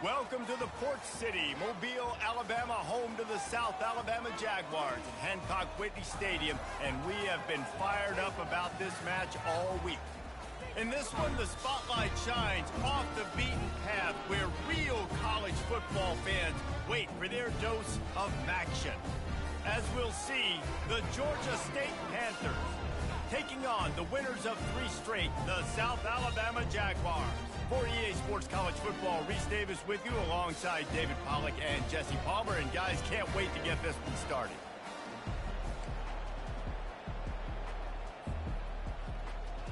Welcome to the Port City, Mobile, Alabama, home to the South Alabama Jaguars at Hancock Whitney Stadium, and we have been fired up about this match all week. In this one, the spotlight shines off the beaten path where real college football fans wait for their dose of action. As we'll see, the Georgia State Panthers taking on the winners of 3 straight, the South Alabama Jaguars. For EA Sports College Football, Reese Davis with you alongside David Pollack and Jesse Palmer. And guys, can't wait to get this one started.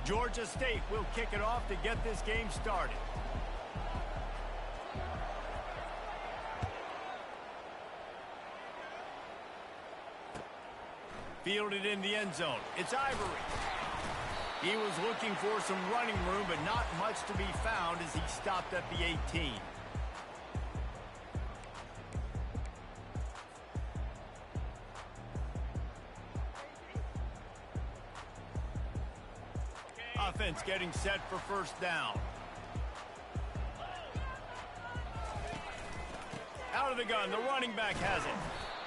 Georgia State will kick it off to get this game started. Fielded in the end zone. It's Ivory. He was looking for some running room, but not much to be found as he stopped at the 18. Offense getting set for first down. Out of the gun, the running back has it.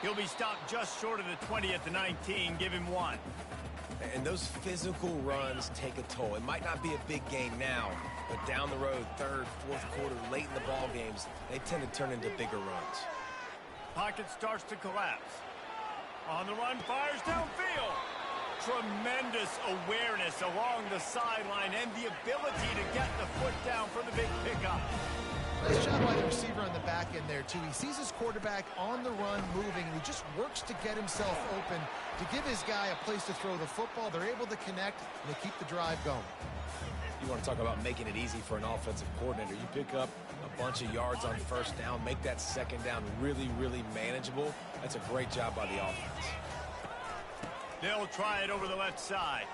He'll be stopped just short of the 20 at the 19. Give him 1. And those physical runs take a toll. It might not be a big game now, but down the road, 3rd, 4th quarter, late in the ball games, they tend to turn into bigger runs. Pocket starts to collapse. On the run, fires downfield. Tremendous awareness along the sideline and the ability to get the foot down for the big pickup. Nice job by the receiver on the back end there, too. He sees his quarterback on the run moving, and he just works to get himself open to give his guy a place to throw the football. They're able to connect, and they keep the drive going. You want to talk about making it easy for an offensive coordinator. You pick up a bunch of yards on first down, make that second down really, really manageable. That's a great job by the offense. They'll try it over the left side.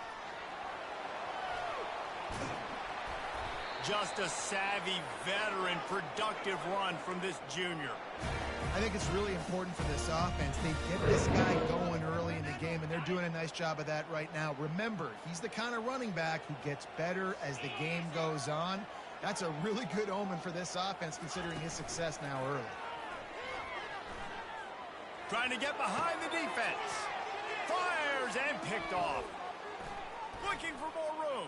Just a savvy, veteran, productive run from this junior. I think it's really important for this offense. They get this guy going early in the game, and they're doing a nice job of that right now. Remember, he's the kind of running back who gets better as the game goes on. That's a really good omen for this offense, considering his success now early. Trying to get behind the defense. Fires and picked off. Looking for more room.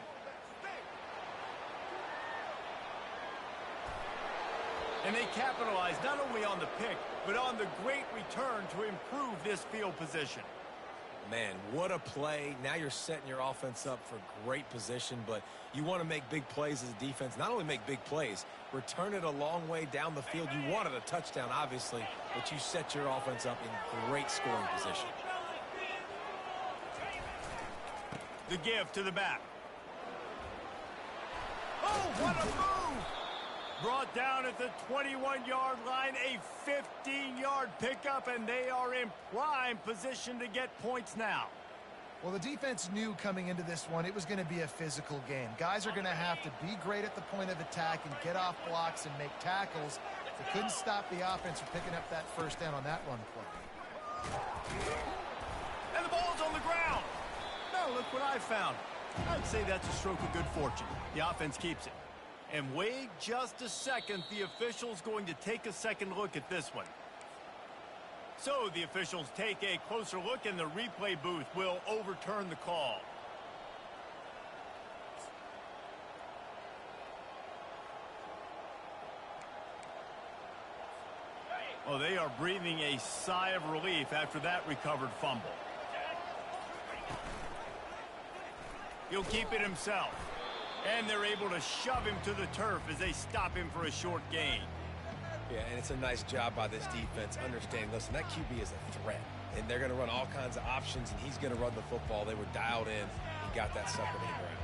And they capitalize not only on the pick, but on the great return to improve this field position. Man, what a play. Now you're setting your offense up for great position, but you want to make big plays as a defense. Not only make big plays, return it a long way down the field. You wanted a touchdown, obviously, but you set your offense up in great scoring position. The give to the back. Oh, what a move! Brought down at the 21-yard line, a 15-yard pickup, and they are in prime position to get points now. Well, the defense knew coming into this one it was going to be a physical game. Guys are going to have to be great at the point of attack and get off blocks and make tackles. They couldn't stop the offense from picking up that first down on that run play. And the ball's on the ground. No, look what I found. I'd say that's a stroke of good fortune. The offense keeps it. And wait just a second, the official's going to take a second look at this one. So the officials take a closer look, and the replay booth will overturn the call. Oh, they are breathing a sigh of relief after that recovered fumble. He'll keep it himself. And they're able to shove him to the turf as they stop him for a short gain. Yeah, and it's a nice job by this defense understanding, listen, that QB is a threat. And they're going to run all kinds of options, and he's going to run the football. They were dialed in and got that sucker to the ground.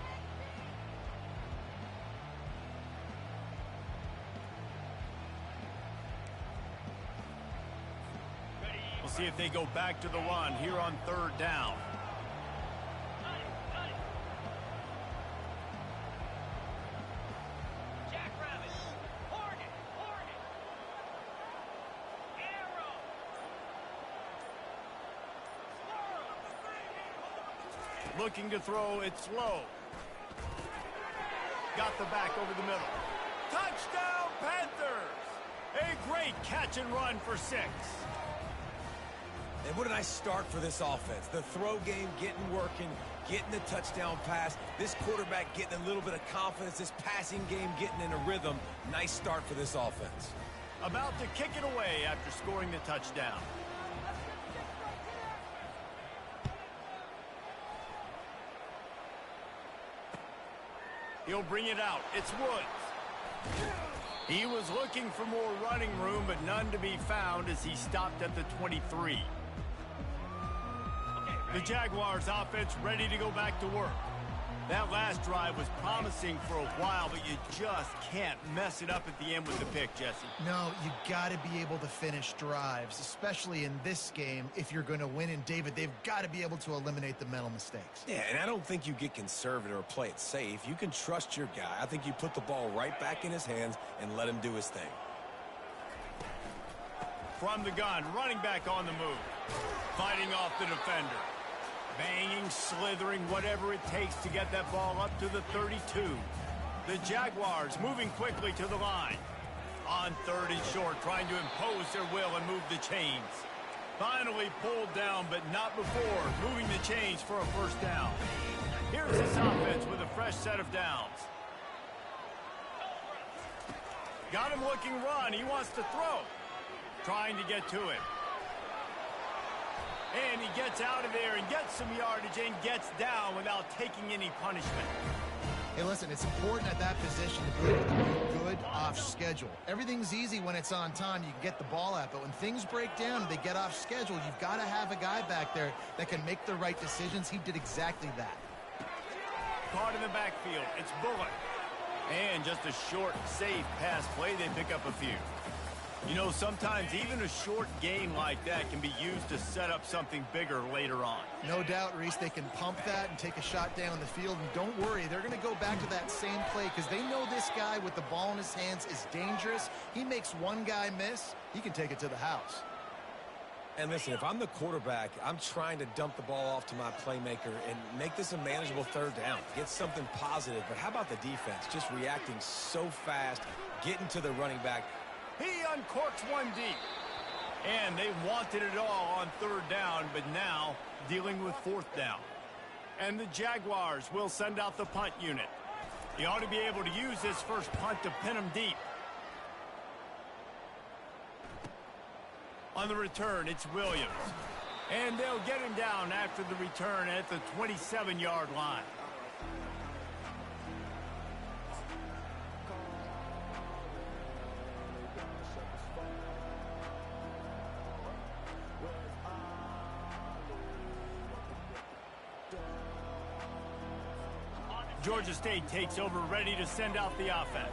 We'll see if they go back to the run here on 3rd down. Looking to throw, it's low. Got the back over the middle. Touchdown, Panthers! A great catch and run for 6. And what a nice start for this offense. The throw game getting working, getting the touchdown pass. This quarterback getting a little bit of confidence. This passing game getting in a rhythm. Nice start for this offense. About to kick it away after scoring the touchdown. He'll bring it out. It's Woods. He was looking for more running room, but none to be found as he stopped at the 23. The Jaguars offense ready to go back to work. That last drive was promising for a while, but you just can't mess it up at the end with the pick, Jesse. No, you got to be able to finish drives, especially in this game if you're going to win. And, David, they've got to be able to eliminate the mental mistakes. Yeah, and I don't think you get conservative or play it safe. You can trust your guy. I think you put the ball right back in his hands and let him do his thing. From the gun, running back on the move. Fighting off the defender. Banging, slithering, whatever it takes to get that ball up to the 32. The Jaguars moving quickly to the line. On 3rd and short, trying to impose their will and move the chains. Finally pulled down, but not before moving the chains for a first down. Here's this offense with a fresh set of downs. Got him looking run. He wants to throw. Trying to get to it. And he gets out of there and gets some yardage and gets down without taking any punishment. Hey, listen, it's important at that position to be able to be good off schedule. Everything's easy when it's on time. You can get the ball out. But when things break down and they get off schedule, you've got to have a guy back there that can make the right decisions. He did exactly that. Caught in the backfield. It's Bullock. And just a short, safe pass play. They pick up a few. You know, sometimes even a short game like that can be used to set up something bigger later on. No doubt, Reese, they can pump that and take a shot down the field. And don't worry, they're going to go back to that same play because they know this guy with the ball in his hands is dangerous. He makes one guy miss, he can take it to the house. And listen, if I'm the quarterback, I'm trying to dump the ball off to my playmaker and make this a manageable 3rd down. Get something positive. But how about the defense? Just reacting so fast, getting to the running back. He uncorks one deep. And they wanted it all on 3rd down, but now dealing with 4th down. And the Jaguars will send out the punt unit. He ought to be able to use this first punt to pin him deep. On the return, it's Williams. And they'll get him down after the return at the 27-yard line. Georgia State takes over, ready to send out the offense.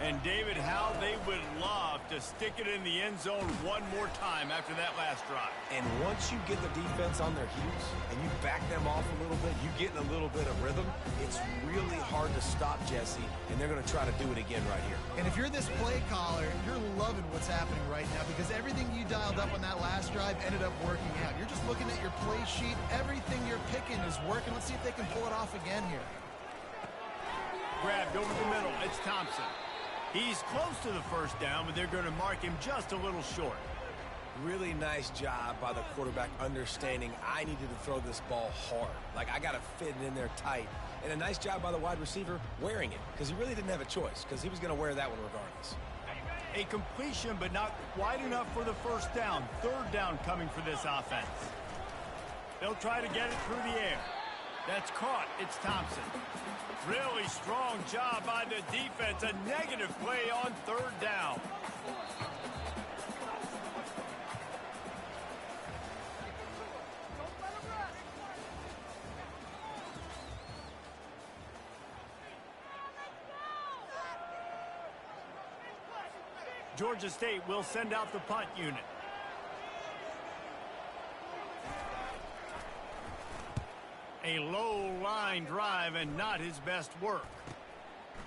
And, David, how they would love to stick it in the end zone one more time after that last drive. And once you get the defense on their heels and you back them off a little bit, you get in a little bit of rhythm, it's really hard to stop Jesse, and they're going to try to do it again right here. And if you're this play caller, you're loving what's happening right now because everything you dialed up on that last drive ended up working out. You're just looking at your play sheet. Everything you're picking is working. Let's see if they can pull it off again here. Grabbed over the middle. It's Thompson. He's close to the first down, but they're going to mark him just a little short. Really nice job by the quarterback understanding I needed to throw this ball hard. Like, I got to fit it in there tight. And a nice job by the wide receiver wearing it because he really didn't have a choice because he was going to wear that one regardless. A completion, but not quite enough for the first down. 3rd down coming for this offense. They'll try to get it through the air. That's caught. It's Thompson. Really strong job by the defense. A negative play on 3rd down. Georgia State will send out the punt unit. A low line drive and not his best work.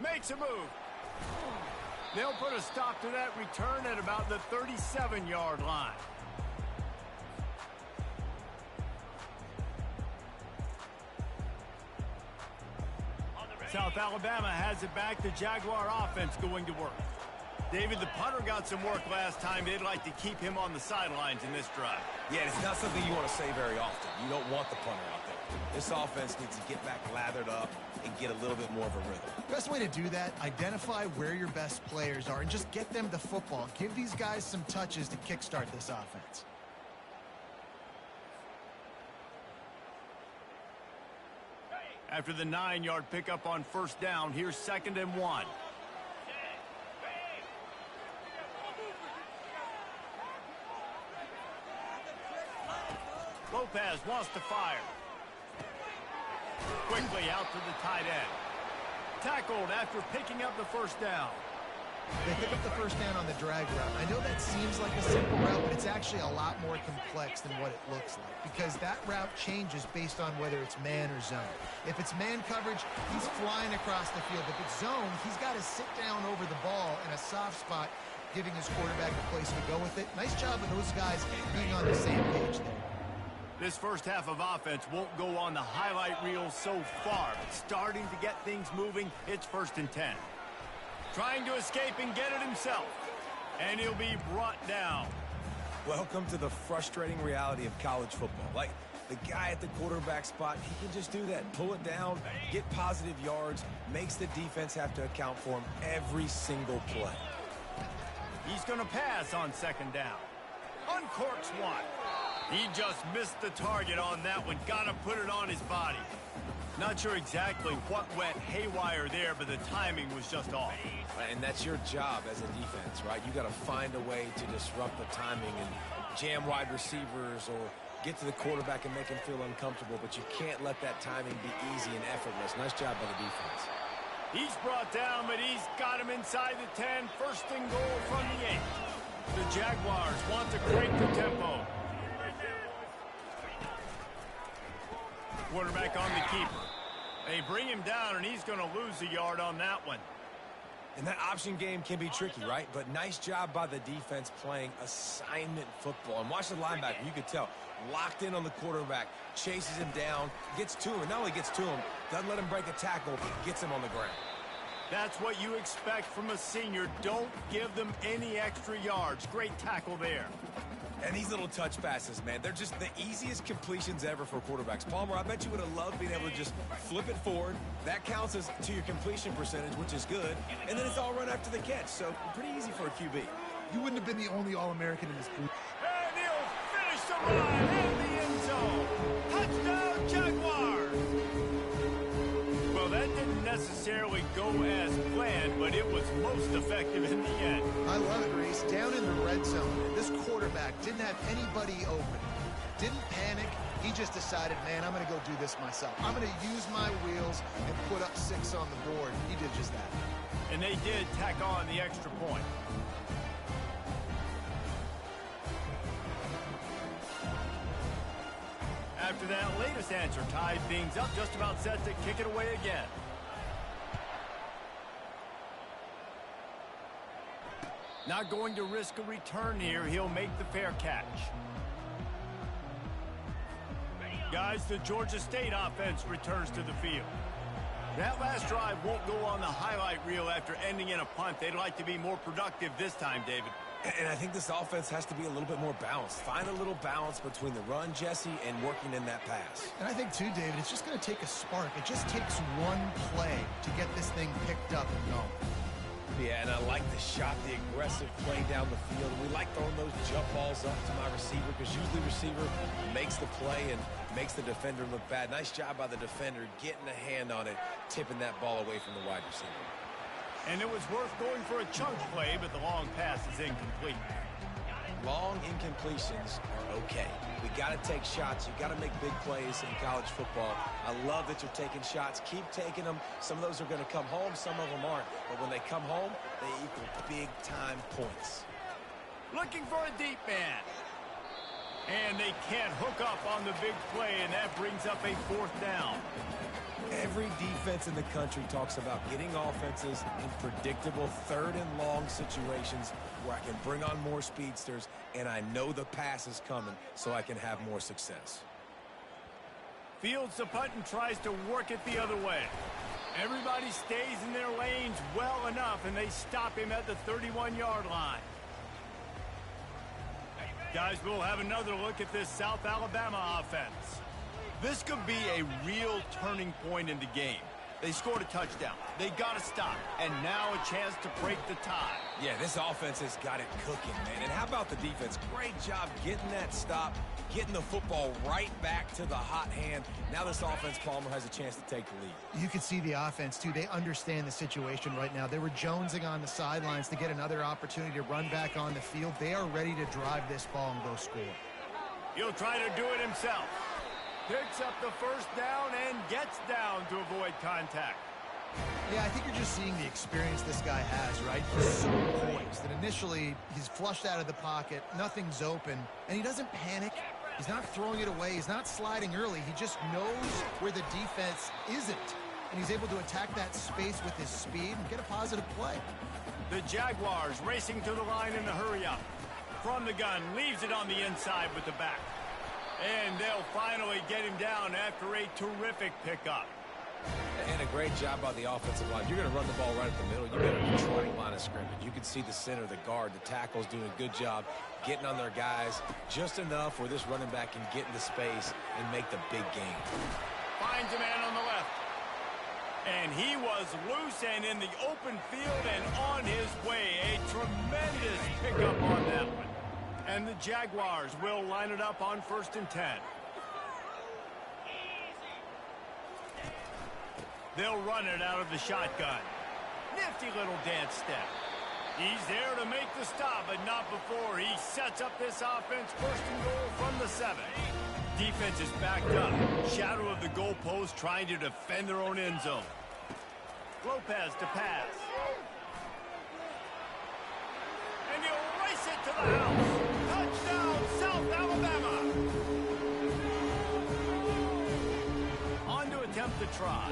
Makes a move. They'll put a stop to that return at about the 37-yard line. South Alabama has it back. The Jaguar offense going to work. David, the punter got some work last time. They'd like to keep him on the sidelines in this drive. Yeah, it's not something you want to say very often. You don't want the punter out there. This offense needs to get back lathered up and get a little bit more of a rhythm. Best way to do that, identify where your best players are and just get them the football. Give these guys some touches to kickstart this offense. After the 9-yard pickup on first down, here's 2nd and 1. Lopez wants to fire. Quickly out to the tight end. Tackled after picking up the first down. They pick up the first down on the drag route. I know that seems like a simple route, but it's actually a lot more complex than what it looks like because that route changes based on whether it's man or zone. If it's man coverage, he's flying across the field. If it's zone, he's got to sit down over the ball in a soft spot, giving his quarterback a place to go with it. Nice job of those guys being on the same page there. This first half of offense won't go on the highlight reel so far, but starting to get things moving. It's 1st and 10. Trying to escape and get it himself. And he'll be brought down. Welcome to the frustrating reality of college football. Like, the guy at the quarterback spot, he can just do that. Pull it down, get positive yards, makes the defense have to account for him every single play. He's going to pass on 2nd down. Uncorks one. He just missed the target on that one. Got to put it on his body. Not sure exactly what went haywire there, but the timing was just off. And that's your job as a defense, right? You got to find a way to disrupt the timing and jam wide receivers or get to the quarterback and make him feel uncomfortable, but you can't let that timing be easy and effortless. Nice job by the defense. He's brought down, but he's got him inside the 10. 1st and goal from the 8. The Jaguars want to crank the tempo. Quarterback on the keeper. They bring him down, and he's going to lose a yard on that one. And that option game can be tricky, right? But nice job by the defense playing assignment football. And watch the linebacker. You could tell. Locked in on the quarterback. Chases him down. Gets to him. And not only gets to him, doesn't let him break a tackle. Gets him on the ground. That's what you expect from a senior. Don't give them any extra yards. Great tackle there. And these little touch passes, man, they're just the easiest completions ever for quarterbacks. Palmer, I bet you would have loved being able to just flip it forward. That counts as to your completion percentage, which is good. And then it's all run after the catch, so pretty easy for a QB. You wouldn't have been the only All-American in this group. And he'll finish the run in the end zone. Touchdown, Jaguars! Well, that didn't necessarily go as planned, but it was most effective in the end. I love it, Reese. Down in the red zone, this quarterback didn't have anybody open. Didn't panic. He just decided, man, I'm going to go do this myself. I'm going to use my wheels and put up 6 on the board. He did just that. And they did tack on the extra point. After that latest answer tied things up, just about set to kick it away again. Not going to risk a return here. He'll make the fair catch. Guys, the Georgia State offense returns to the field. That last drive won't go on the highlight reel after ending in a punt. They'd like to be more productive this time, David. And I think this offense has to be a little bit more balanced. Find a little balance between the run, Jesse, and working in that pass. And I think, too, David, it's just going to take a spark. It just takes one play to get this thing picked up and going. Yeah, and I like the shot, the aggressive play down the field. We like throwing those jump balls up to my receiver because usually the receiver makes the play and makes the defender look bad. Nice job by the defender getting a hand on it, tipping that ball away from the wide receiver. And it was worth going for a chunk play, but the long pass is incomplete. Long incompletions are okay. We got to take shots. You got to make big plays in college football. I love that you're taking shots. Keep taking them. Some of those are going to come home. Some of them aren't. But when they come home, they equal big-time points. Looking for a deep man. And they can't hook up on the big play, and that brings up a 4th down. Every defense in the country talks about getting offenses in predictable 3rd and long situations where I can bring on more speedsters and I know the pass is coming so I can have more success. Fields the punt and tries to work it the other way. Everybody stays in their lanes well enough, and they stop him at the 31-yard line. Guys, we'll have another look at this South Alabama offense. This could be a real turning point in the game. They scored a touchdown. They got to stop. And now a chance to break the tie. Yeah, this offense has got it cooking, man. And how about the defense? Great job getting that stop, getting the football right back to the hot hand. Now this offense, Palmer, has a chance to take the lead. You can see the offense, too. They understand the situation right now. They were jonesing on the sidelines to get another opportunity to run back on the field. They are ready to drive this ball and go score. He'll try to do it himself. Picks up the first down and gets down to avoid contact. Yeah, I think you're just seeing the experience this guy has, right? He's so poised that initially he's flushed out of the pocket, nothing's open, and he doesn't panic. He's not throwing it away. He's not sliding early. He just knows where the defense isn't, and he's able to attack that space with his speed and get a positive play. The Jaguars racing to the line in the hurry-up. From the gun, leaves it on the inside with the back. And they'll finally get him down after a terrific pickup. And a great job by the offensive line. You're going to run the ball right at the middle. You better controlling line of scrimmage. You can see the center, the guard, the tackles doing a good job getting on their guys just enough where this running back can get into space and make the big game. Finds a man on the left. And he was loose and in the open field and on his way. A tremendous pickup on that one. And the Jaguars will line it up on 1st and 10. They'll run it out of the shotgun. Nifty little dance step. He's there to make the stop, but not before he sets up this offense 1st and goal from the 7. Defense is backed up. Shadow of the goalpost trying to defend their own end zone. Lopez to pass. And he'll race it to the house. Touchdown, South Alabama. On to attempt the try.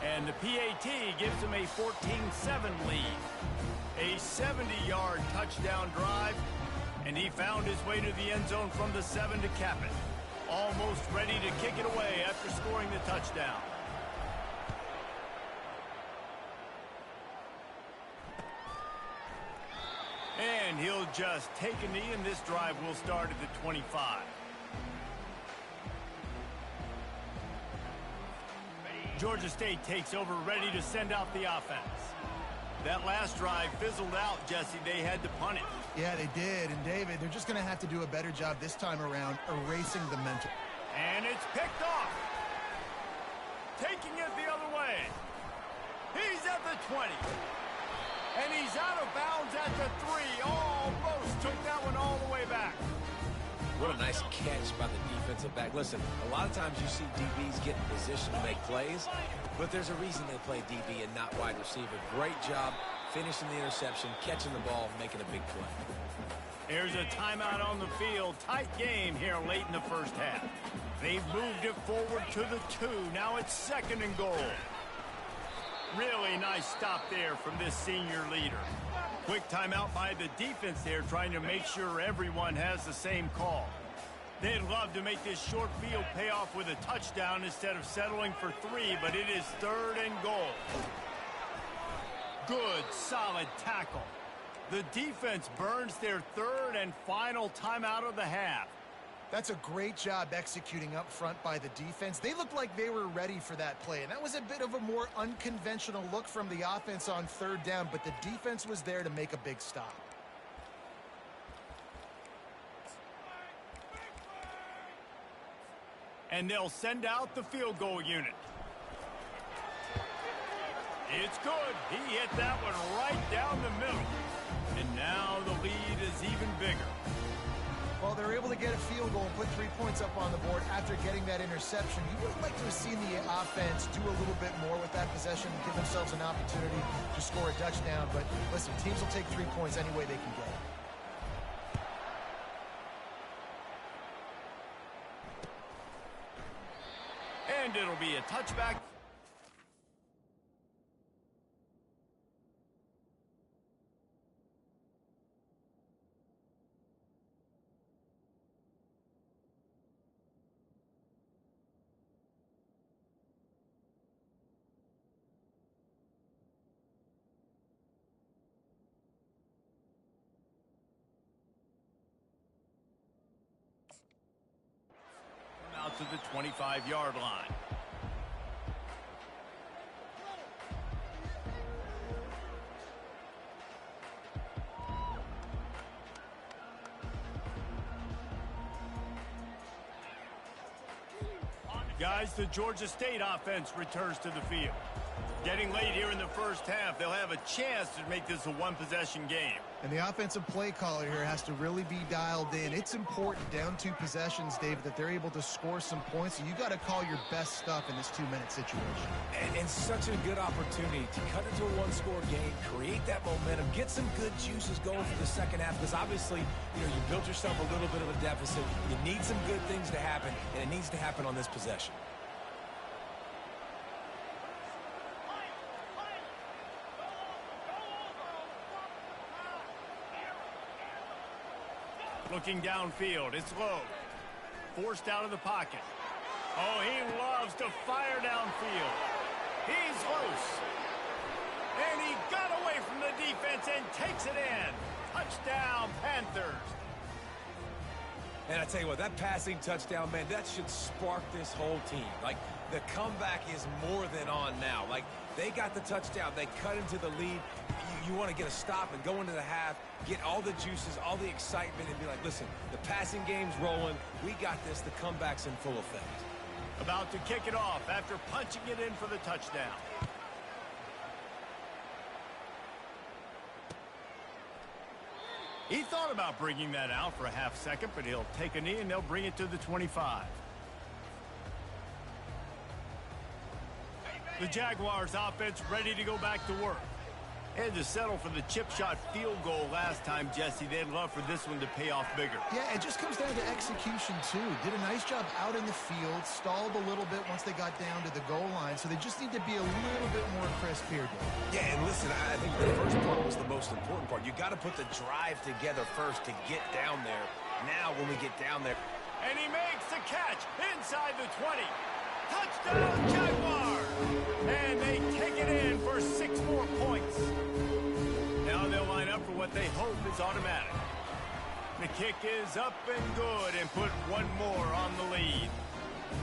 And the PAT gives him a 14-7 lead. A 70-yard touchdown drive, and he found his way to the end zone from the 7 to cap it. Almost ready to kick it away after scoring the touchdown. And he'll just take a knee, and this drive will start at the 25. Georgia State takes over, ready to send out the offense. That last drive fizzled out, Jesse. They had to punt it. Yeah, they did. And, David, they're just going to have to do a better job this time around erasing the mental. And it's picked off. Taking it the other way. He's at the 20. And he's out of bounds at the 3. Almost took that one all the way back. What a nice catch by the defensive back. Listen, a lot of times you see DBs get in position to make plays, but there's a reason they play DB and not wide receiver. Great job finishing the interception, catching the ball, making a big play. Here's a timeout on the field. Tight game here late in the first half. They've moved it forward to the 2. Now it's 2nd and goal. Really nice stop there from this senior leader. Quick timeout by the defense there, trying to make sure everyone has the same call. They'd love to make this short field pay off with a touchdown instead of settling for 3, but it is 3rd and goal. Good, solid tackle. The defense burns their 3rd and final timeout of the half. That's a great job executing up front by the defense. They looked like they were ready for that play, and that was a bit of a more unconventional look from the offense on 3rd down, but the defense was there to make a big stop. And they'll send out the field goal unit. It's good. He hit that one right down the middle. And now the lead is even bigger. Well, they're able to get a field goal and put 3 points up on the board after getting that interception. You would like to have seen the offense do a little bit more with that possession, give themselves an opportunity to score a touchdown. But listen, teams will take 3 points any way they can get it. And it'll be a touchback. to the 25-yard line. Guys, the Georgia State offense returns to the field. Getting late here in the first half, they'll have a chance to make this a one-possession game. And the offensive play caller here has to really be dialed in. It's important down 2 possessions, David, that they're able to score some points. So you got to call your best stuff in this 2-minute situation. And such a good opportunity to cut into a one-score game, create that momentum, get some good juices going for the second half. Because obviously, you built yourself a little bit of a deficit. You need some good things to happen, and it needs to happen on this possession. Looking downfield, it's low. Forced out of the pocket. Oh, he loves to fire downfield. He's loose. And he got away from the defense and takes it in. Touchdown, Panthers. And I tell you what, that passing touchdown, man, that should spark this whole team. Like, the comeback is more than on now. Like, they got the touchdown. They cut into the lead. You want to get a stop and go into the half, get all the juices, all the excitement, and be like, listen, the passing game's rolling. We got this. The comeback's in full effect. About to kick it off after punching it in for the touchdown. He thought about bringing that out for a half second, but he'll take a knee and they'll bring it to the 25. The Jaguars offense ready to go back to work. Had to settle for the chip shot field goal last time, Jesse. They'd love for this one to pay off bigger. Yeah, it just comes down to execution, too. Did a nice job out in the field, stalled a little bit once they got down to the goal line, so they just need to be a little bit more crisp here, Dave. Yeah, and listen, I think the first part was the most important part. You got to put the drive together first to get down there. Now, when we get down there. And he makes the catch inside the 20. Touchdown, Jaguars! And they take it in for 6 more points. Now they'll line up for what they hope is automatic. The kick is up and good and put one more on the lead.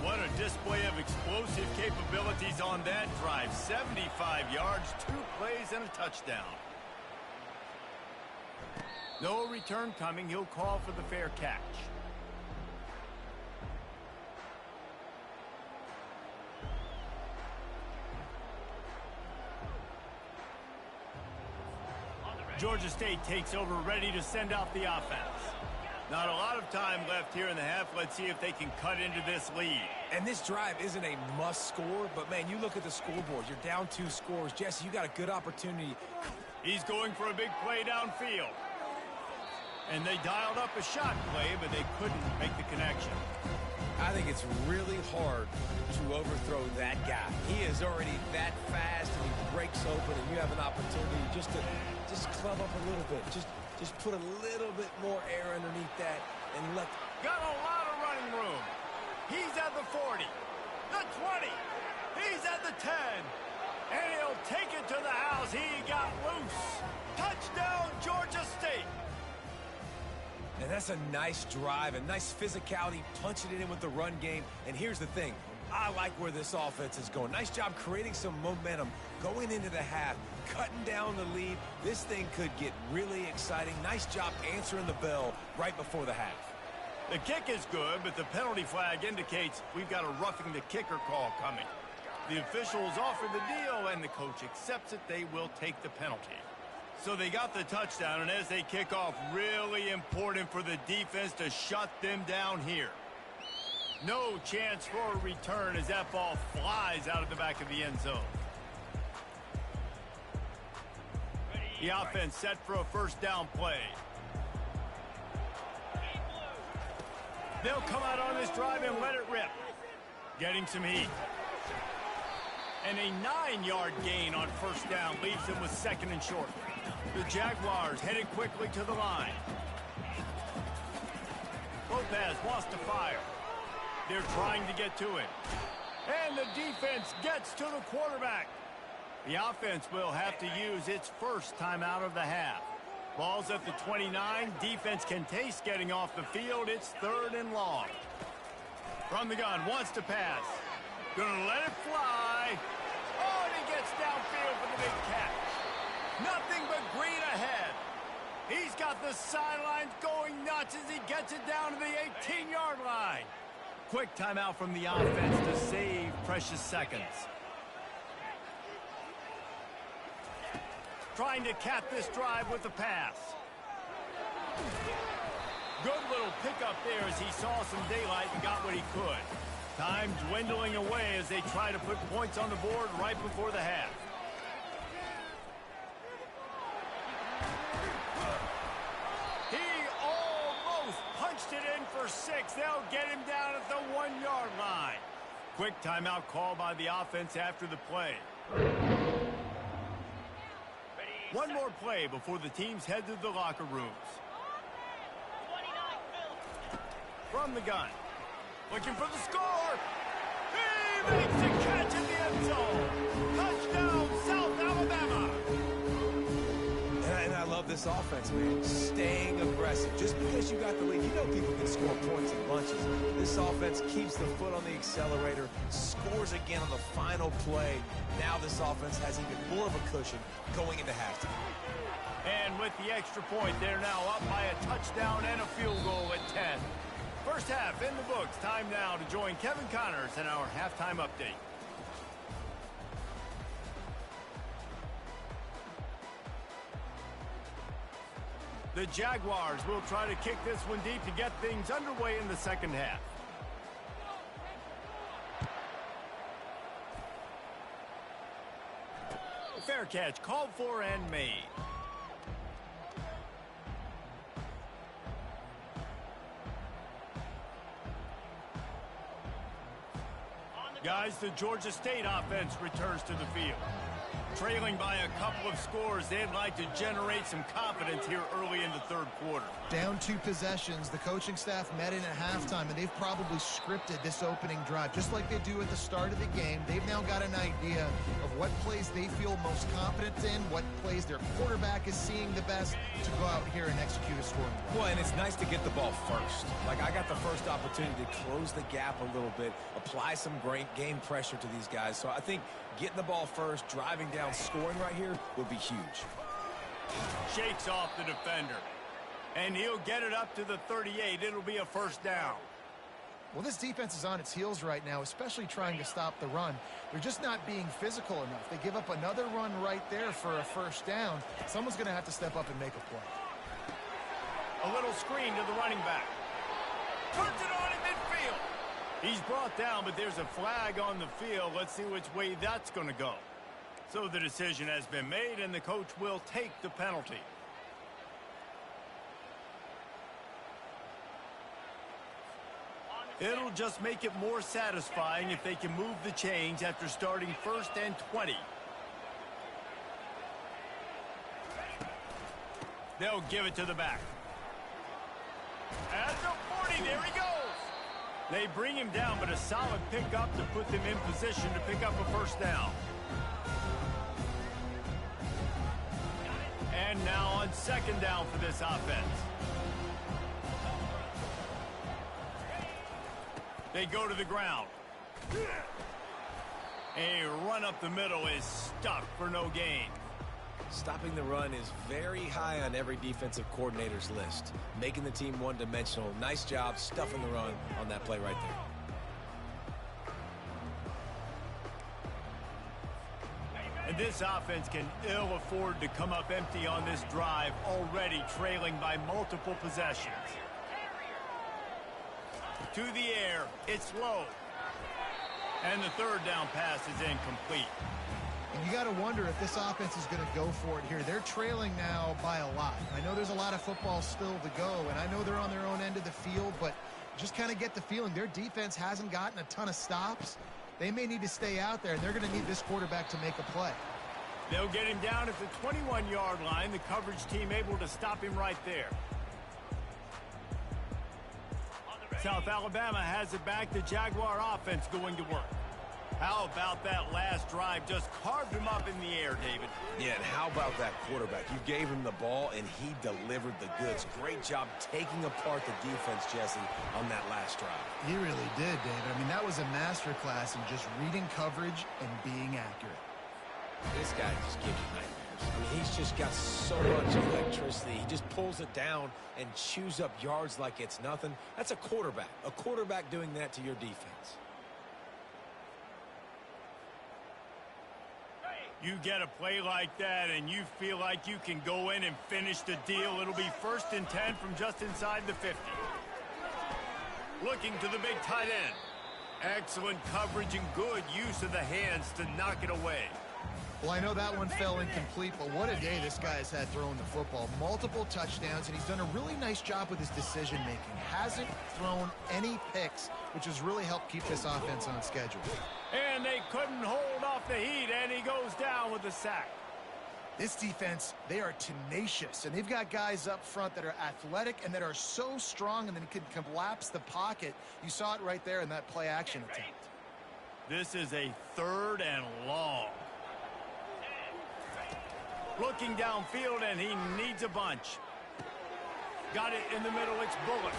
What a display of explosive capabilities on that drive. 75 yards, 2 plays, and a touchdown. No return coming. He'll call for the fair catch. Georgia State takes over, ready to send out the offense. Not a lot of time left here in the half. Let's see if they can cut into this lead. And this drive isn't a must score, but, man, you look at the scoreboard. You're down 2 scores. Jesse, you got a good opportunity. He's going for a big play downfield. And they dialed up a shot play, but they couldn't make the connection. I think it's really hard to overthrow that guy. He is already that fast, and he breaks open, and you have an opportunity just to club up a little bit. Just put a little bit more air underneath that and let... Got a lot of running room. He's at the 40, the 20. He's at the 10. And he'll take it to the house. He got loose. Touchdown, Georgia State. And that's a nice drive, a nice physicality, punching it in with the run game. And here's the thing. I like where this offense is going. Nice job creating some momentum going into the half, cutting down the lead. This thing could get really exciting. Nice job answering the bell right before the half. The kick is good, but the penalty flag indicates we've got a roughing the kicker call coming. The officials offer the deal, and the coach accepts it. They will take the penalty. So they got the touchdown, and as they kick off, really important for the defense to shut them down here. No chance for a return as that ball flies out of the back of the end zone. The offense set for a first down play. They'll come out on this drive and let it rip. Getting some heat. And a 9-yard gain on first down leaves them with 2nd and short. The Jaguars headed quickly to the line. Lopez wants to fire. They're trying to get to it. And the defense gets to the quarterback. The offense will have to use its first time out of the half. Ball's at the 29. Defense can taste getting off the field. It's 3rd and long. From the gun, wants to pass. Gonna let it fly. Oh, and he gets downfield for the big catch. Nothing but green ahead. He's got the sidelines going nuts as he gets it down to the 18-yard line. Quick timeout from the offense to save precious seconds. Trying to cap this drive with the pass. Good little pickup there as he saw some daylight and got what he could. Time dwindling away as they try to put points on the board right before the half. He almost punched it in for 6. They'll get him down at the 1-yard line. Quick timeout call by the offense after the play. One more play before the teams head to the locker rooms. From the gun. Looking for the score. He makes the catch in the end zone. Touchdown, South Alabama. And I love this offense, man. Staying aggressive. Just because you got the lead, you know people can score points in bunches. This offense keeps the foot on the accelerator, scores again on the final play. Now this offense has even more of a cushion going into halftime. And with the extra point, they're now up by a touchdown and a field goal at 10. First half in the books. Time now to join Kevin Connors in our halftime update. The Jaguars will try to kick this one deep to get things underway in the second half. Fair catch called for and made. Guys, the Georgia State offense returns to the field. Trailing by a couple of scores, they'd like to generate some confidence here early in the third quarter. Down 2 possessions, the coaching staff met in at halftime, and they've probably scripted this opening drive. Just like they do at the start of the game, they've now got an idea of what plays they feel most confident in, what plays their quarterback is seeing the best to go out here and execute a scoring drive. Well, and it's nice to get the ball first. Like, I got the first opportunity to close the gap a little bit, apply some great game pressure to these guys. So I think getting the ball first, driving down, scoring right here would be huge. Shakes off the defender. And he'll get it up to the 38. It'll be a first down. Well, this defense is on its heels right now, especially trying to stop the run. They're just not being physical enough. They give up another run right there for a first down. Someone's going to have to step up and make a play. A little screen to the running back. Turns it on in midfield. He's brought down, but there's a flag on the field. Let's see which way that's going to go. So the decision has been made, and the coach will take the penalty. It'll just make it more satisfying if they can move the chains after starting 1st and 20. They'll give it to the back. At the 40, there he goes. They bring him down, but a solid pickup to put them in position to pick up a first down. And now on second down for this offense. They go to the ground. A run up the middle is stuck for no gain. Stopping the run is very high on every defensive coordinator's list. Making the team one-dimensional. Nice job stuffing the run on that play right there. And this offense can ill afford to come up empty on this drive, already trailing by multiple possessions. To the air, it's low. And the third down pass is incomplete. And you got to wonder if this offense is going to go for it here. They're trailing now by a lot. I know there's a lot of football still to go, and I know they're on their own end of the field, but just kind of get the feeling their defense hasn't gotten a ton of stops. They may need to stay out there, and they're going to need this quarterback to make a play. They'll get him down at the 21-yard line. The coverage team able to stop him right there. South Alabama has it back. The Jaguar offense going to work. How about that last drive? Just carved him up in the air, David. Yeah, and how about that quarterback? You gave him the ball, and he delivered the goods. Great job taking apart the defense, Jesse, on that last drive. He really did, David. I mean, that was a masterclass in just reading coverage and being accurate. This guy just gives you nightmares. I mean, he's just got so much electricity. He just pulls it down and chews up yards like it's nothing. That's a quarterback. A quarterback doing that to your defense. You get a play like that and you feel like you can go in and finish the deal. It'll be 1st and 10 from just inside the 50. Looking to the big tight end. Excellent coverage and good use of the hands to knock it away. Well, I know that one fell incomplete, but what a day this guy has had throwing the football. Multiple touchdowns, and he's done a really nice job with his decision-making. Hasn't thrown any picks, which has really helped keep this offense on schedule. And they couldn't hold off the heat, and he goes down with the sack. This defense, they are tenacious, and they've got guys up front that are athletic and that are so strong and then can collapse the pocket. You saw it right there in that play-action attempt. This is a 3rd and long. Looking downfield, and he needs a bunch. Got it in the middle. It's Bullock.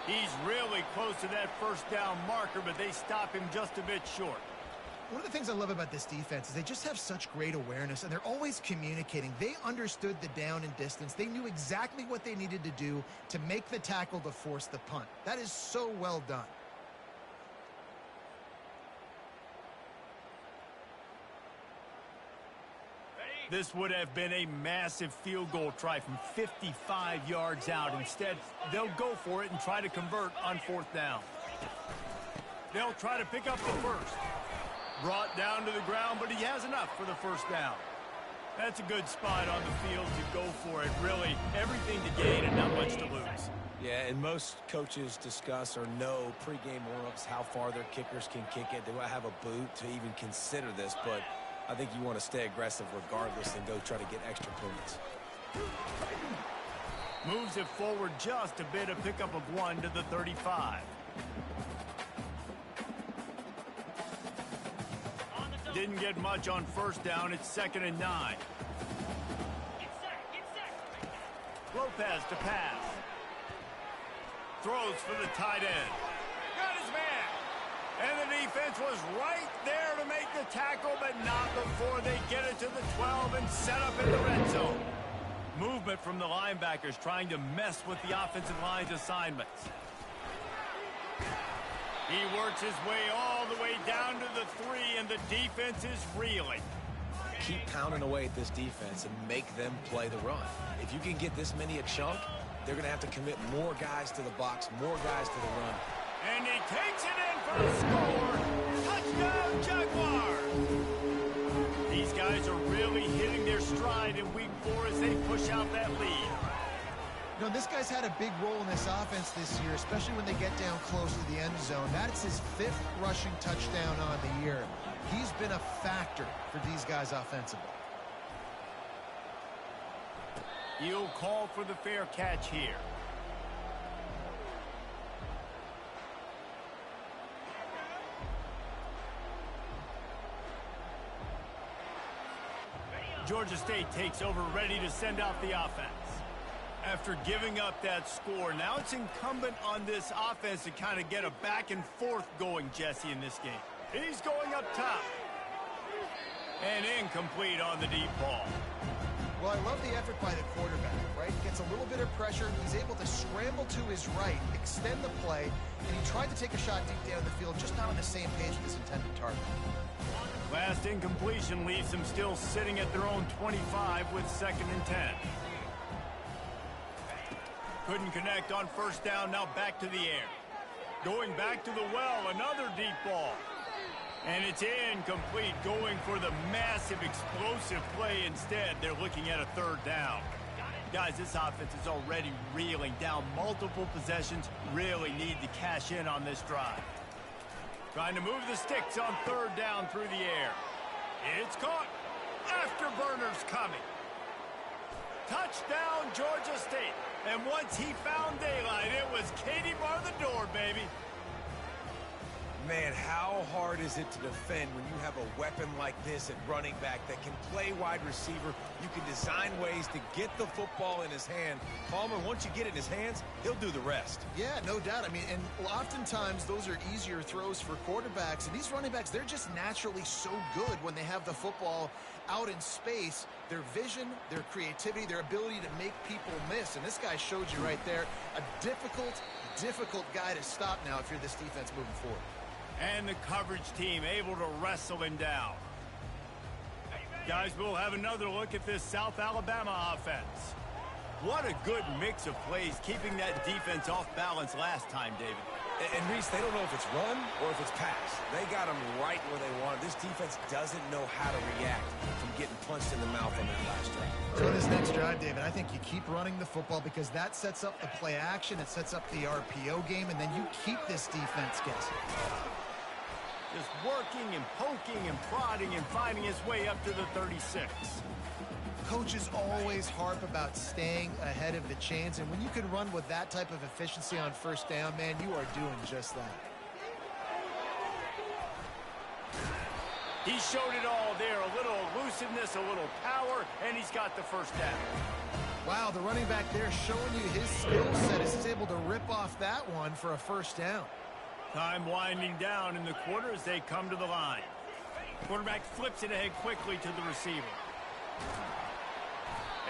He's really close to that 1st down marker, but they stop him just a bit short. One of the things I love about this defense is they just have such great awareness, and they're always communicating. They understood the down and distance. They knew exactly what they needed to do to make the tackle to force the punt. That is so well done. This would have been a massive field goal try from 55 yards out. Instead, they'll go for it and try to convert on 4th down. They'll try to pick up the 1st. Brought down to the ground, but he has enough for the 1st down. That's a good spot on the field to go for it. Really, everything to gain and not much to lose. Yeah, and most coaches discuss or know pregame warm-ups how far their kickers can kick it. They will have a boot to even consider this, but I think you want to stay aggressive regardless and go try to get extra points. Moves it forward just a bit, a pickup of 1 to the 35. Didn't get much on 1st down. It's 2nd and 9. Lopez to pass. Throws for the tight end. Got his man. And the defense was right there to make the tackle, but not before they get it to the 12 and set up in the red zone. Movement from the linebackers trying to mess with the offensive line's assignments. He works his way all the way down to the 3, and the defense is reeling. Keep pounding away at this defense and make them play the run. If you can get this many a chunk, they're going to have to commit more guys to the box, more guys to the run. And he takes it in for the score. Touchdown, Jaguars! These guys are really hitting their stride in week 4 as they push out that lead. You know, this guy's had a big role in this offense this year, especially when they get down close to the end zone. That's his 5th rushing touchdown on the year. He's been a factor for these guys offensively. He'll call for the fair catch here. Georgia State takes over, ready to send out the offense. After giving up that score, now it's incumbent on this offense to kind of get a back and forth going, Jesse, in this game. He's going up top. And incomplete on the deep ball. Well, I love the effort by the quarterback, right? Gets a little bit of pressure. He's able to scramble to his right, extend the play, and he tried to take a shot deep down the field, just not on the same page with his intended target. Last incompletion leaves them still sitting at their own 25 with 2nd and 10. Couldn't connect on 1st down, now back to the air. Going back to the well, another deep ball. And it's incomplete, going for the massive explosive play instead. They're looking at a 3rd down. Guys, this offense is already reeling down multiple possessions. Really need to cash in on this drive. Trying to move the sticks on 3rd down through the air. It's caught. Afterburners coming. Touchdown, Georgia State. And once he found daylight, it was Katie bar the door, baby. Man, how hard is it to defend when you have a weapon like this at running back that can play wide receiver? You can design ways to get the football in his hand. Palmer, once you get it in his hands, he'll do the rest. Yeah, no doubt. I mean, and oftentimes those are easier throws for quarterbacks. And these running backs, they're just naturally so good when they have the football out in space. Their vision, their creativity, their ability to make people miss. And this guy showed you right there a difficult guy to stop now if you're this defense moving forward. And the coverage team able to wrestle him down. Guys, we'll have another look at this South Alabama offense. What a good mix of plays, keeping that defense off balance last time, David. And Reese, they don't know if it's run or if it's pass. They got them right where they want. This defense doesn't know how to react from getting punched in the mouth on that last drive. So this next drive, David, I think you keep running the football because that sets up the play action. It sets up the RPO game, and then you keep this defense guessing. Just working and poking and prodding and finding his way up to the 36. Coaches always harp about staying ahead of the chains, and when you can run with that type of efficiency on first down, man, you are doing just that. He showed it all there, a little elusiveness, a little power, and he's got the first down. Wow, the running back there showing you his skill set as he's able to rip off that one for a first down. Time winding down in the quarter as they come to the line. Quarterback flips it ahead quickly to the receiver.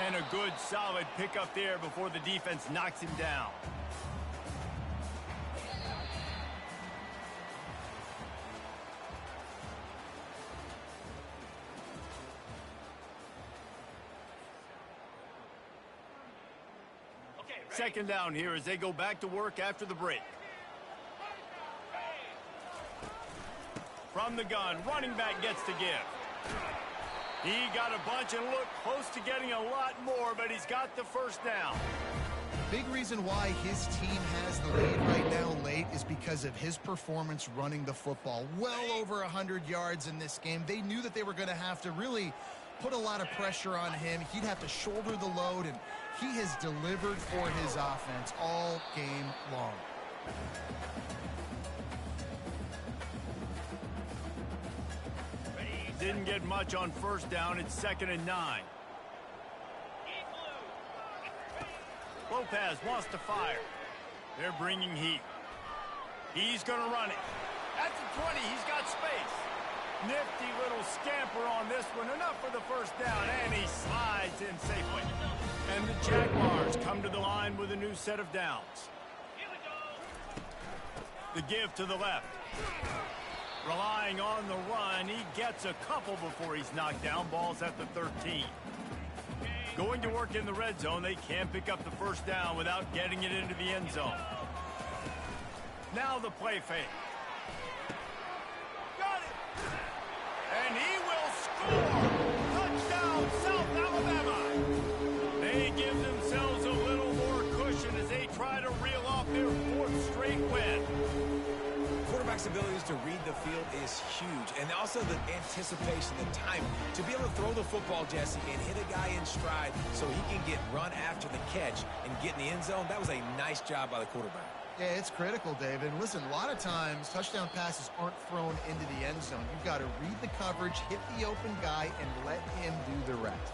And a good, solid pickup there before the defense knocks him down. Second down here as they go back to work after the break. From the gun, running back gets the gift. He got a bunch and looked close to getting a lot more, but he's got the first down. Big reason why his team has the lead right now late is because of his performance running the football. Well over 100 yards in this game. They knew that they were going to have to really put a lot of pressure on him. He'd have to shoulder the load, and he has delivered for his offense all game long. Didn't get much on first down. It's 2nd and 9. Lopez wants to fire. They're bringing heat. He's going to run it. At the 20, he's got space. Nifty little scamper on this one. Enough for the first down, and he slides in safely. And the Jaguars come to the line with a new set of downs. The give to the left. Relying on the run, he gets a couple before he's knocked down. Ball's at the 13. Going to work in the red zone, they can't pick up the first down without getting it into the end zone. Now the play fake. Got it! And he will score! Touchdown, South Alabama! They give themselves a little more cushion as they try to reel off their 4th straight win. Quarterback's abilities to read the field is huge, and also the anticipation, the time to be able to throw the football, Jesse, and hit a guy in stride so he can get run after the catch and get in the end zone. That was a nice job by the quarterback. Yeah, it's critical, David. And listen, a lot of times touchdown passes aren't thrown into the end zone. You've got to read the coverage, hit the open guy, and let him do the rest.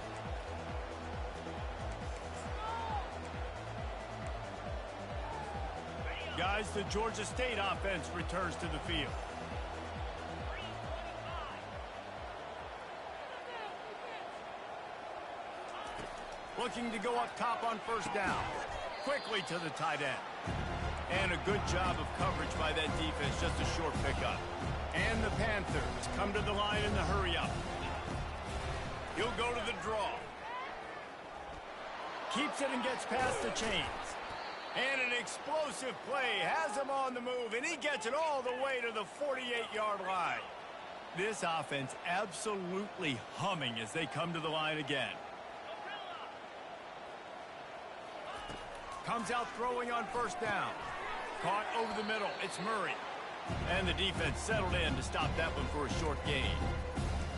Guys, the Georgia State offense returns to the field. Looking to go up top on first down. Quickly to the tight end. And a good job of coverage by that defense. Just a short pickup. And the Panthers come to the line in the hurry-up. He'll go to the draw. Keeps it and gets past the chains. And an explosive play has him on the move, and he gets it all the way to the 48-yard line. This offense absolutely humming as they come to the line again. Comes out throwing on first down. Caught over the middle. It's Murray. And the defense settled in to stop that one for a short gain.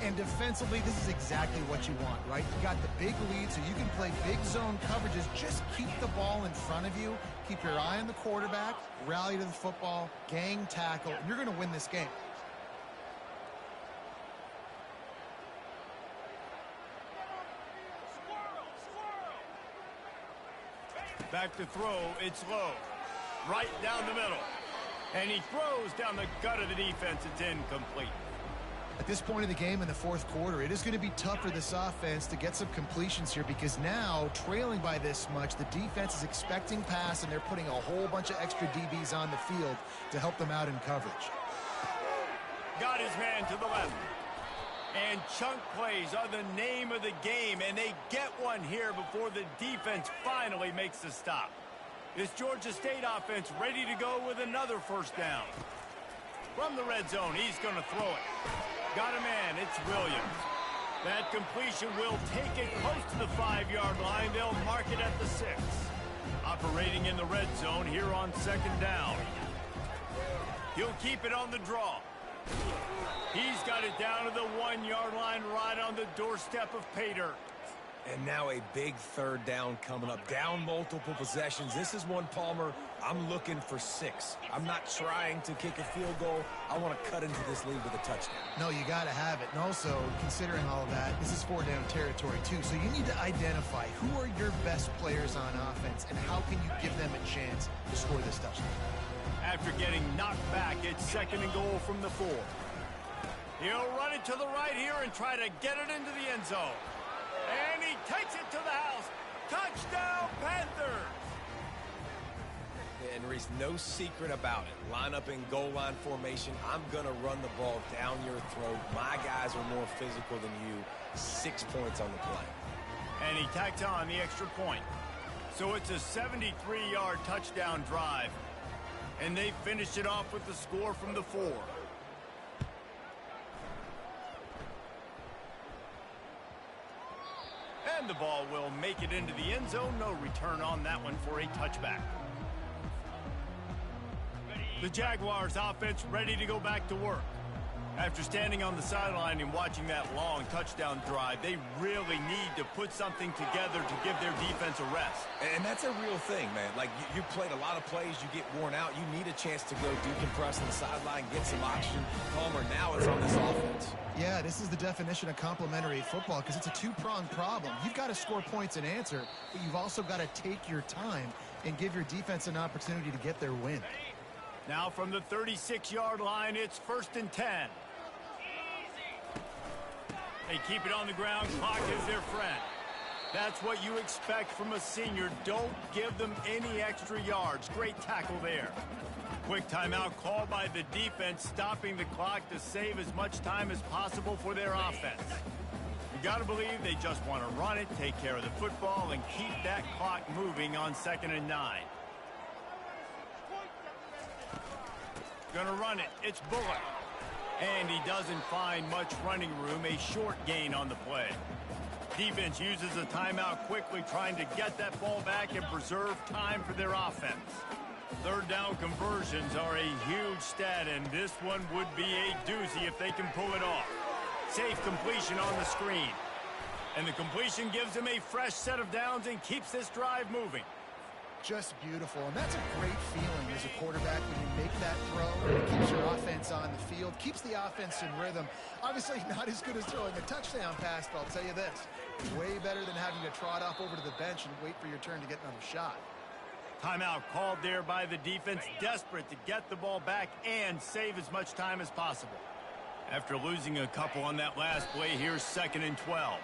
And defensively, this is exactly what you want, right? You got the big lead, so you can play big zone coverages. Just keep the ball in front of you. Keep your eye on the quarterback, rally to the football, gang tackle, and you're going to win this game. Back to throw, it's low. Right down the middle. And he throws down the gut of the defense. It's incomplete. At this point of the game in the fourth quarter, it is going to be tough for this offense to get some completions here because now, trailing by this much, the defense is expecting pass, and they're putting a whole bunch of extra DBs on the field to help them out in coverage. Got his man to the left. And chunk plays are the name of the game, and they get one here before the defense finally makes the stop. This Georgia State offense ready to go with another first down. From the red zone, he's going to throw it. Got a man, it's Williams. That completion will take it close to the 5-yard line. They'll mark it at the 6. Operating in the red zone here on second down. He'll keep it on the draw. He's got it down to the 1-yard line right on the doorstep of pay dirt. And now a big third down coming up. Down multiple possessions. This is one, Palmer, I'm looking for 6. I'm not trying to kick a field goal. I want to cut into this lead with a touchdown. No, you got to have it. And also, considering all of that, this is 4-down territory too. So you need to identify who are your best players on offense and how can you give them a chance to score this touchdown. After getting knocked back, it's 2nd and goal from the 4. He'll run it to the right here and try to get it into the end zone. And he takes it to the house. Touchdown, Panthers! And Reese, no secret about it. Line up in goal line formation. I'm going to run the ball down your throat. My guys are more physical than you. 6 points on the play. And he tacks on the extra point. So it's a 73-yard touchdown drive. And they finish it off with the score from the 4. And the ball will make it into the end zone. No return on that one for a touchback. The Jaguars offense ready to go back to work. After standing on the sideline and watching that long touchdown drive, they really need to put something together to give their defense a rest. And that's a real thing, man. Like, you played a lot of plays, you get worn out. You need a chance to go decompress on the sideline, get some oxygen. Palmer now is on this offense. Yeah, this is the definition of complementary football because it's a two-pronged problem. You've got to score points and answer, but you've also got to take your time and give your defense an opportunity to get their win. Now from the 36-yard line, it's 1st and 10. They keep it on the ground. Clock is their friend. That's what you expect from a senior. Don't give them any extra yards. Great tackle there. Quick timeout called by the defense, stopping the clock to save as much time as possible for their offense. You got to believe they just want to run it, take care of the football, and keep that clock moving on 2nd and 9. Gonna run it. It's Bullock. And he doesn't find much running room. A short gain on the play. Defense uses a timeout quickly, trying to get that ball back and preserve time for their offense. Third down conversions are a huge stat, and this one would be a doozy if they can pull it off. Safe completion on the screen. And the completion gives them a fresh set of downs and keeps this drive moving. Just beautiful, and that's a great feeling as a quarterback when you make that throw. It keeps your offense on the field, keeps the offense in rhythm. Obviously not as good as throwing a touchdown pass, but I'll tell you this, way better than having to trot off over to the bench and wait for your turn to get another shot. Timeout called there by the defense, desperate to get the ball back and save as much time as possible. After losing a couple on that last play, here's 2nd and 12.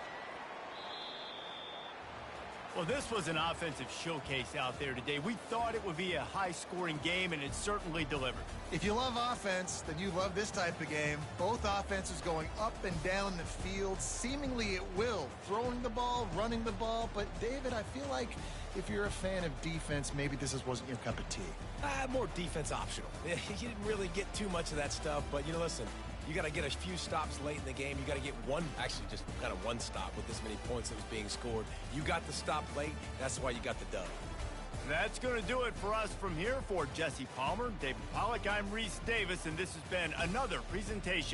Well, this was an offensive showcase out there today. We thought it would be a high-scoring game, and it certainly delivered. If you love offense, then you love this type of game. Both offenses going up and down the field, seemingly at will. Throwing the ball, running the ball. But, David, I feel like if you're a fan of defense, maybe this wasn't your cup of tea. More defense optional. You didn't really get too much of that stuff, but, listen, you got to get a few stops late in the game. You got to get just kind of one stop with this many points that was being scored. You got the stop late. That's why you got the dub. That's going to do it for us from here. For Jesse Palmer, David Pollack, I'm Reese Davis, and this has been another presentation